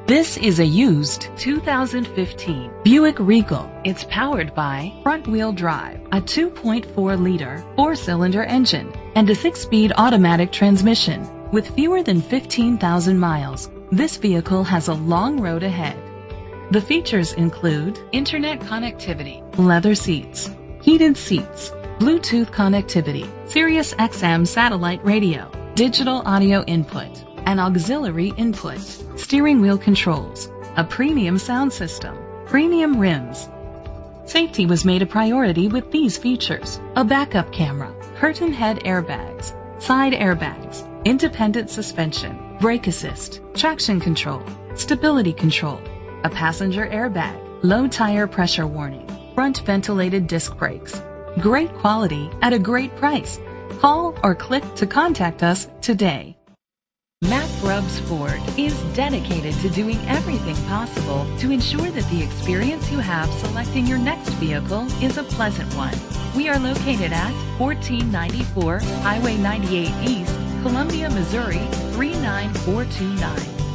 This is a used 2015 Buick Regal. It's powered by front-wheel drive, a 2.4-liter four-cylinder engine, and a 6-speed automatic transmission. With fewer than 15,000 miles, this vehicle has a long road ahead. The features include internet connectivity, leather seats, heated seats, Bluetooth connectivity, Sirius XM satellite radio, digital audio input, an auxiliary input, steering wheel controls, a premium sound system, premium rims. Safety was made a priority with these features: a backup camera, curtain head airbags, side airbags, independent suspension, brake assist, traction control, stability control, a passenger airbag, low tire pressure warning, front ventilated disc brakes. Great quality at a great price. Call or click to contact us today. Matt Grubbs Ford is dedicated to doing everything possible to ensure that the experience you have selecting your next vehicle is a pleasant one. We are located at 1494 Highway 98 East, Columbia, Missouri 39429.